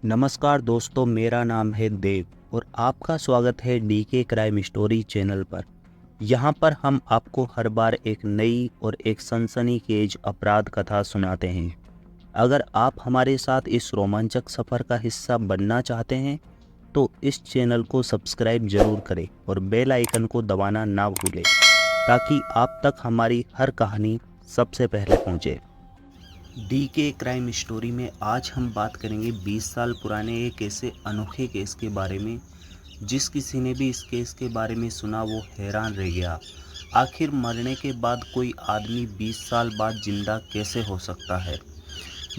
नमस्कार दोस्तों, मेरा नाम है देव और आपका स्वागत है डीके क्राइम स्टोरी चैनल पर। यहाँ पर हम आपको हर बार एक नई और एक सनसनीखेज अपराध कथा सुनाते हैं। अगर आप हमारे साथ इस रोमांचक सफ़र का हिस्सा बनना चाहते हैं तो इस चैनल को सब्सक्राइब जरूर करें और बेल आइकन को दबाना ना भूलें ताकि आप तक हमारी हर कहानी सबसे पहले पहुँचे। डीके क्राइम स्टोरी में आज हम बात करेंगे 20 साल पुराने एक ऐसे अनोखे केस के बारे में जिस किसी ने भी इस केस के बारे में सुना वो हैरान रह गया। आखिर मरने के बाद कोई आदमी 20 साल बाद जिंदा कैसे हो सकता है।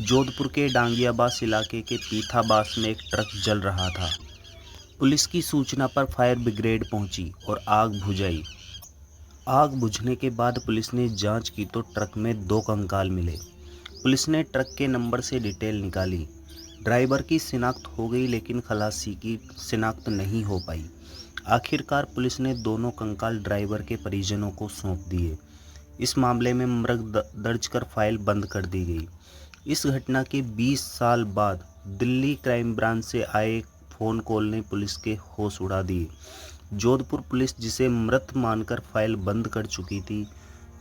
जोधपुर के डांगियाबास इलाके के पीथाबास में एक ट्रक जल रहा था। पुलिस की सूचना पर फायर ब्रिगेड पहुंची और आग बुझाई। आग बुझने के बाद पुलिस ने जांच की तो ट्रक में 2 कंकाल मिले। पुलिस ने ट्रक के नंबर से डिटेल निकाली। ड्राइवर की शिनाख्त हो गई लेकिन खलासी की शिनाख्त नहीं हो पाई। आखिरकार पुलिस ने दोनों कंकाल ड्राइवर के परिजनों को सौंप दिए। इस मामले में मृग दर्ज कर फाइल बंद कर दी गई। इस घटना के 20 साल बाद दिल्ली क्राइम ब्रांच से आए एक फ़ोन कॉल ने पुलिस के होश उड़ा दिए। जोधपुर पुलिस जिसे मृत मानकर फाइल बंद कर चुकी थी,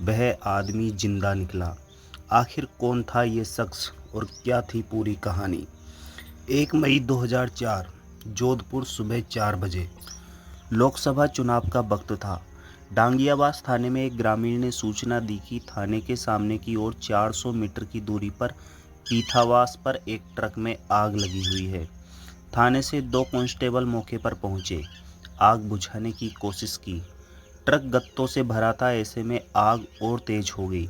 वह आदमी जिंदा निकला। आखिर कौन था ये शख्स और क्या थी पूरी कहानी। 1 मई 2004 जोधपुर सुबह 4 बजे लोकसभा चुनाव का वक्त था। डांगियाबास थाने में एक ग्रामीण ने सूचना दी कि थाने के सामने की ओर 400 मीटर की दूरी पर पीथावास पर एक ट्रक में आग लगी हुई है। थाने से 2 कांस्टेबल मौके पर पहुंचे। आग बुझाने की कोशिश की। ट्रक गत्तों से भरा था, ऐसे में आग और तेज हो गई।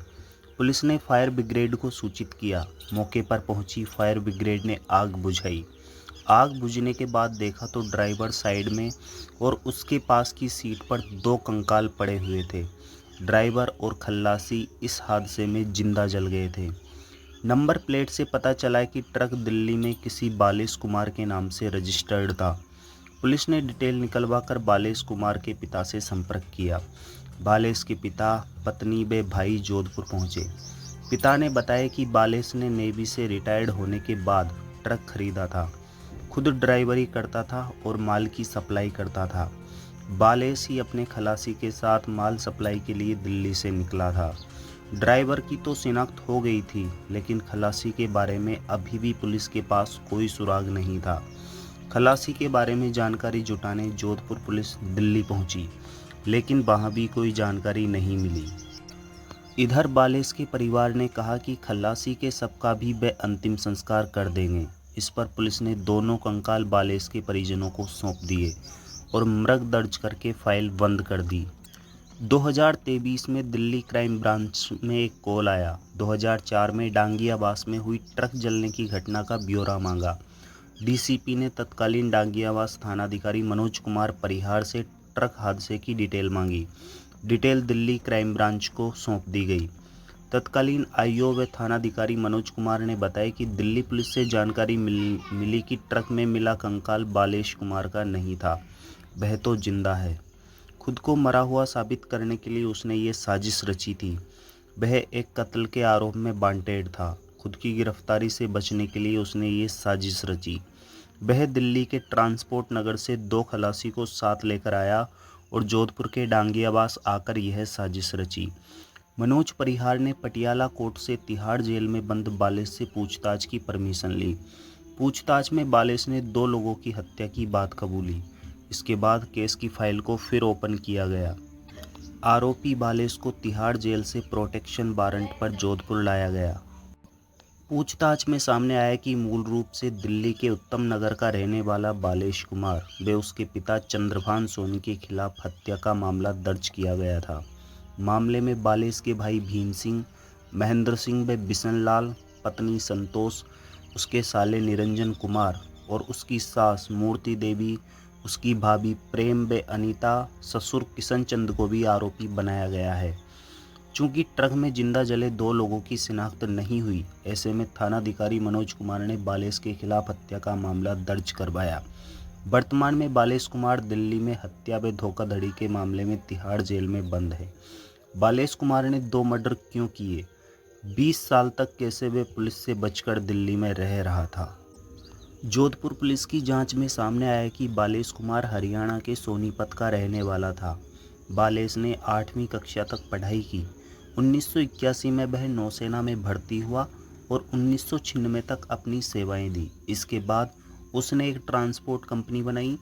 पुलिस ने फायर ब्रिगेड को सूचित किया। मौके पर पहुंची फायर ब्रिगेड ने आग बुझाई। आग बुझने के बाद देखा तो ड्राइवर साइड में और उसके पास की सीट पर 2 कंकाल पड़े हुए थे। ड्राइवर और खल्लासी इस हादसे में जिंदा जल गए थे। नंबर प्लेट से पता चला कि ट्रक दिल्ली में किसी बालेश कुमार के नाम से रजिस्टर्ड था। पुलिस ने डिटेल निकलवा कर बालेश कुमार के पिता से संपर्क किया। बालेश के पिता, पत्नी व भाई जोधपुर पहुंचे। पिता ने बताया कि बालेश ने नेवी से रिटायर्ड होने के बाद ट्रक खरीदा था। खुद ड्राइवरी करता था और माल की सप्लाई करता था। बालेश ही अपने खलासी के साथ माल सप्लाई के लिए दिल्ली से निकला था। ड्राइवर की तो शिनाख्त हो गई थी लेकिन खलासी के बारे में अभी भी पुलिस के पास कोई सुराग नहीं था। खलासी के बारे में जानकारी जुटाने जोधपुर पुलिस दिल्ली पहुंची लेकिन वहां भी कोई जानकारी नहीं मिली। इधर बालेश के परिवार ने कहा कि खलासी के शव का भी वे अंतिम संस्कार कर देंगे। इस पर पुलिस ने दोनों कंकाल बालेश के परिजनों को सौंप दिए और मृग दर्ज करके फाइल बंद कर दी। 2023 में दिल्ली क्राइम ब्रांच में एक कॉल आया। 2004 में डांगियाबास में हुई ट्रक जलने की घटना का ब्यौरा मांगा। डीसीपी ने तत्कालीन डांगियाबास थानाधिकारी मनोज कुमार परिहार से ट्रक हादसे की डिटेल मांगी। डिटेल दिल्ली क्राइम ब्रांच को सौंप दी गई। तत्कालीन आईओ व थानाधिकारी मनोज कुमार ने बताया कि दिल्ली पुलिस से जानकारी मिली कि ट्रक में मिला कंकाल बालेश कुमार का नहीं था, वह तो जिंदा है। खुद को मरा हुआ साबित करने के लिए उसने ये साजिश रची थी। वह एक कत्ल के आरोप में वांटेड था। खुद की गिरफ्तारी से बचने के लिए उसने ये साजिश रची। वह दिल्ली के ट्रांसपोर्ट नगर से 2 खलासी को साथ लेकर आया और जोधपुर के डांगियाबास आकर यह साजिश रची। मनोज परिहार ने पटियाला कोर्ट से तिहाड़ जेल में बंद बालेश से पूछताछ की परमिशन ली। पूछताछ में बालेश ने 2 लोगों की हत्या की बात कबूली। इसके बाद केस की फाइल को फिर ओपन किया गया। आरोपी बालेश को तिहाड़ जेल से प्रोटेक्शन वारंट पर जोधपुर लाया गया। पूछताछ में सामने आया कि मूल रूप से दिल्ली के उत्तम नगर का रहने वाला बालेश कुमार व उसके पिता चंद्रभान सोनी के खिलाफ हत्या का मामला दर्ज किया गया था। मामले में बालेश के भाई भीम सिंह, महेंद्र सिंह व बिशन लाल, पत्नी संतोष, उसके साले निरंजन कुमार और उसकी सास मूर्ति देवी, उसकी भाभी प्रेम व अनीता, ससुर किशन चंद को भी आरोपी बनाया गया है। चूंकि ट्रक में जिंदा जले 2 लोगों की शिनाख्त नहीं हुई, ऐसे में थानाधिकारी मनोज कुमार ने बालेश के खिलाफ हत्या का मामला दर्ज करवाया। वर्तमान में बालेश कुमार दिल्ली में हत्या व धोखाधड़ी के मामले में तिहाड़ जेल में बंद है। बालेश कुमार ने 2 मर्डर क्यों किए? 20 साल तक कैसे वे पुलिस से बचकर दिल्ली में रह रहा था? जोधपुर पुलिस की जांच में सामने आया कि बालेश कुमार हरियाणा के सोनीपत का रहने वाला था। बालेश ने 8वीं कक्षा तक पढ़ाई की। 1981 में वह नौसेना में भर्ती हुआ और 1996 तक अपनी सेवाएं दी। इसके बाद उसने एक ट्रांसपोर्ट कंपनी बनाई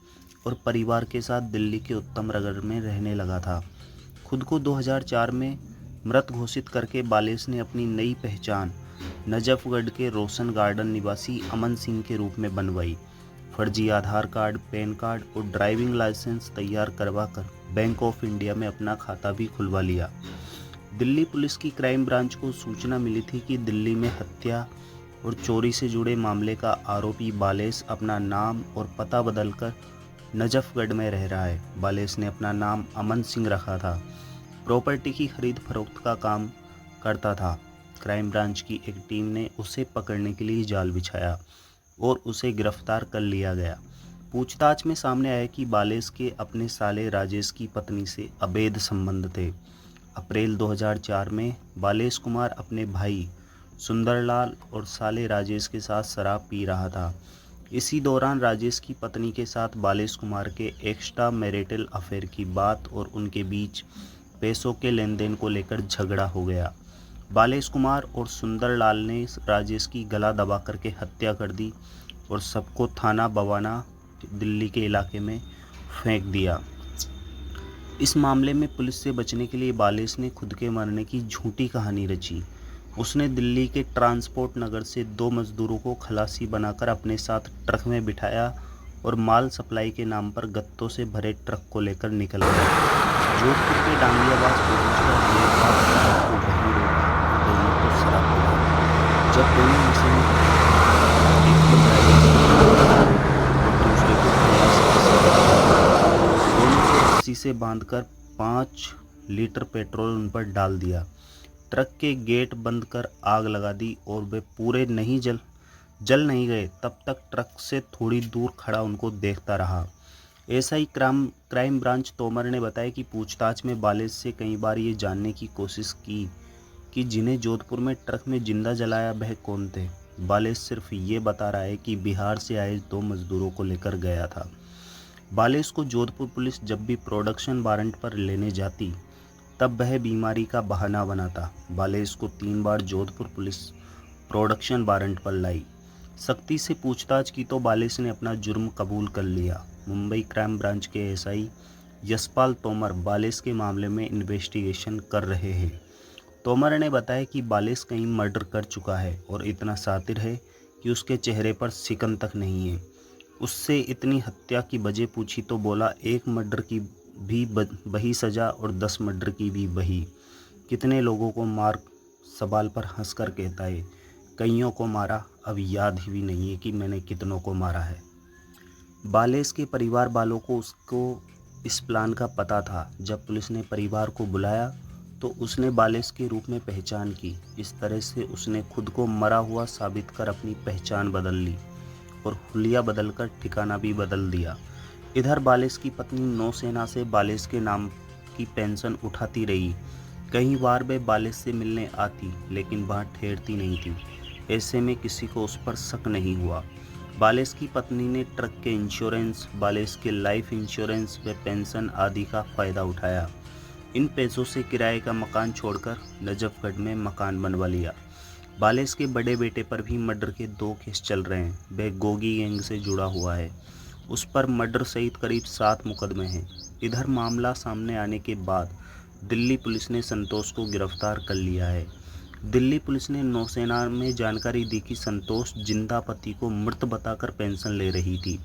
और परिवार के साथ दिल्ली के उत्तम नगर में रहने लगा था। खुद को 2004 में मृत घोषित करके बालेश ने अपनी नई पहचान नजफगढ़ के रोशन गार्डन निवासी अमन सिंह के रूप में बनवाई। फर्जी आधार कार्ड, पैन कार्ड और ड्राइविंग लाइसेंस तैयार करवाकर बैंक ऑफ इंडिया में अपना खाता भी खुलवा लिया। दिल्ली पुलिस की क्राइम ब्रांच को सूचना मिली थी कि दिल्ली में हत्या और चोरी से जुड़े मामले का आरोपी बालेश अपना नाम और पता बदलकर नजफगढ़ में रह रहा है। बालेश ने अपना नाम अमन सिंह रखा था। प्रॉपर्टी की खरीद फरोख्त का काम करता था। क्राइम ब्रांच की एक टीम ने उसे पकड़ने के लिए जाल बिछाया और उसे गिरफ्तार कर लिया गया। पूछताछ में सामने आया कि बालेश के अपने साले राजेश की पत्नी से अवैध संबंध थे। अप्रैल 2004 में बालेश कुमार अपने भाई सुंदरलाल और साले राजेश के साथ शराब पी रहा था। इसी दौरान राजेश की पत्नी के साथ बालेश कुमार के एक्स्ट्रा मैरिटल अफेयर की बात और उनके बीच पैसों के लेन देन को लेकर झगड़ा हो गया। बालेश कुमार और सुंदरलाल ने राजेश की गला दबा करके हत्या कर दी और सबको थाना बवाना दिल्ली के इलाके में फेंक दिया। इस मामले में पुलिस से बचने के लिए बालेश ने खुद के मरने की झूठी कहानी रची। उसने दिल्ली के ट्रांसपोर्ट नगर से 2 मजदूरों को खलासी बनाकर अपने साथ ट्रक में बिठाया और माल सप्लाई के नाम पर गत्तों से भरे ट्रक को लेकर निकल गया। जोधपुर के डांगियाबाज पहुंचकर देर रात ट्रक को वहीं रोका। दोनों को शराब पिलाई। जब दोनों नशे में एक को ड्राइवर और दूसरे को खलासी के साथ दोनों को रस्सी से बांधकर 5 लीटर पेट्रोल उन पर डाल दिया। ट्रक के गेट बंद कर आग लगा दी और वे पूरे नहीं जल नहीं गए तब तक ट्रक से थोड़ी दूर खड़ा उनको देखता रहा। एसआई क्राइम ब्रांच तोमर ने बताया कि पूछताछ में बालेश से कई बार ये जानने की कोशिश की कि जिन्हें जोधपुर में ट्रक में जिंदा जलाया वह कौन थे। बालेश सिर्फ ये बता रहा है कि बिहार से आए 2 मजदूरों को लेकर गया था। बालेश को जोधपुर पुलिस जब भी प्रोडक्शन वारंट पर लेने जाती तब वह बीमारी का बहाना बनाता। बालेश को 3 बार जोधपुर पुलिस प्रोडक्शन वारंट पर लाई। सख्ती से पूछताछ की तो बालेश ने अपना जुर्म कबूल कर लिया। मुंबई क्राइम ब्रांच के एसआई यशपाल तोमर बालेश के मामले में इन्वेस्टिगेशन कर रहे हैं। तोमर ने बताया कि बालेश कहीं मर्डर कर चुका है और इतना शातिर है कि उसके चेहरे पर शिकन तक नहीं है। उससे इतनी हत्या की वजह पूछी तो बोला 1 मर्डर की भी वही सज़ा और 10 मर्डर की भी वही। कितने लोगों को मार सवाल पर हंसकर कहता है, कईयों को मारा, अब याद ही भी नहीं है कि मैंने कितनों को मारा है। बालेश के परिवार वालों को उसको इस प्लान का पता था। जब पुलिस ने परिवार को बुलाया तो उसने बालेश के रूप में पहचान की। इस तरह से उसने खुद को मरा हुआ साबित कर अपनी पहचान बदल ली और हुलिया बदलकर ठिकाना भी बदल दिया। इधर बालेश की पत्नी नौसेना से बालेश के नाम की पेंशन उठाती रही। कई बार वे बालेश से मिलने आती लेकिन वहाँ ठहरती नहीं थी। ऐसे में किसी को उस पर शक नहीं हुआ। बालेश की पत्नी ने ट्रक के इंश्योरेंस, बालेश के लाइफ इंश्योरेंस व पेंशन आदि का फ़ायदा उठाया। इन पैसों से किराए का मकान छोड़कर नजफगढ़ में मकान बनवा लिया। बालेश के बड़े बेटे पर भी मर्डर के 2 केस चल रहे हैं। वह गोगी गैंग से जुड़ा हुआ है। उस पर मर्डर सहित करीब 7 मुकदमे हैं। इधर मामला सामने आने के बाद दिल्ली पुलिस ने संतोष को गिरफ्तार कर लिया है। दिल्ली पुलिस ने नौसेना में जानकारी दी कि संतोष जिंदा पति को मृत बताकर पेंशन ले रही थी।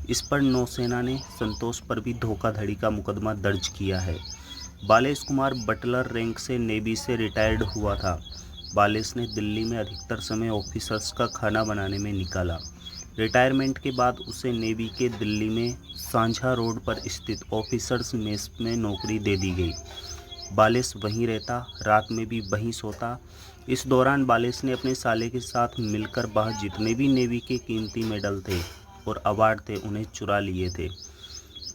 इस पर नौसेना ने संतोष पर भी धोखाधड़ी का मुकदमा दर्ज किया है। बालेश कुमार बटलर रैंक से नेवी से रिटायर्ड हुआ था। बालेश ने दिल्ली में अधिकतर समय ऑफिसर्स का खाना बनाने में निकाला। रिटायरमेंट के बाद उसे नेवी के दिल्ली में सांझा रोड पर स्थित ऑफिसर्स मेस में नौकरी दे दी गई। बालेश वहीं रहता, रात में भी वहीं सोता। इस दौरान बालेश ने अपने साले के साथ मिलकर वहाँ जितने भी नेवी के कीमती मेडल थे और अवार्ड थे उन्हें चुरा लिए थे।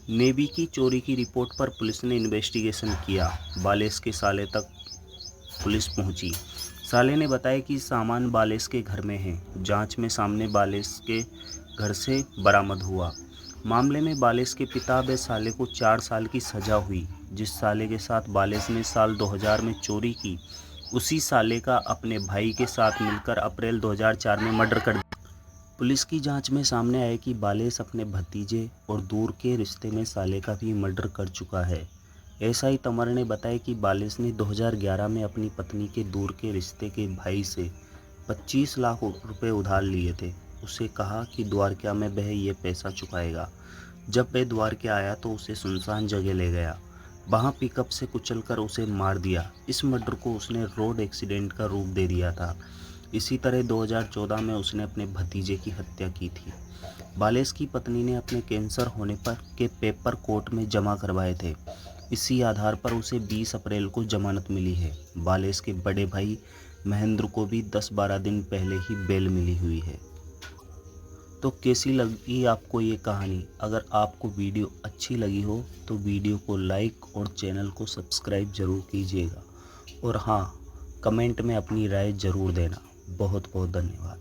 नेवी की चोरी की रिपोर्ट पर पुलिस ने इन्वेस्टिगेशन किया। बालेश के साले तक पुलिस पहुंची। साले ने बताया कि सामान बालेश के घर में है। जांच में सामने बालेश के घर से बरामद हुआ। मामले में बालेश के पिता व साले को 4 साल की सजा हुई। जिस साले के साथ बालेश ने साल 2000 में चोरी की, उसी साले का अपने भाई के साथ मिलकर अप्रैल 2004 में मर्डर कर दिया। पुलिस की जांच में सामने आया कि बालेश अपने भतीजे और दूर के रिश्ते में साले का भी मर्डर कर चुका है। एसआई तंवर ने बताया कि बालेश ने 2011 में अपनी पत्नी के दूर के रिश्ते के भाई से 25 लाख रुपए उधार लिए थे। उसे कहा कि द्वारका में वह ये पैसा चुकाएगा। जब वह द्वारका आया तो उसे सुनसान जगह ले गया। वहां पिकअप से कुचलकर उसे मार दिया। इस मर्डर को उसने रोड एक्सीडेंट का रूप दे दिया था। इसी तरह 2014 में उसने अपने भतीजे की हत्या की थी। बालेश की पत्नी ने अपने कैंसर होने पर के पेपर कोर्ट में जमा करवाए थे। इसी आधार पर उसे 20 अप्रैल को जमानत मिली है। बालेश के बड़े भाई महेंद्र को भी 10-12 दिन पहले ही बेल मिली हुई है। तो कैसी लगी आपको ये कहानी? अगर आपको वीडियो अच्छी लगी हो तो वीडियो को लाइक और चैनल को सब्सक्राइब ज़रूर कीजिएगा। और हाँ, कमेंट में अपनी राय ज़रूर देना। बहुत बहुत धन्यवाद।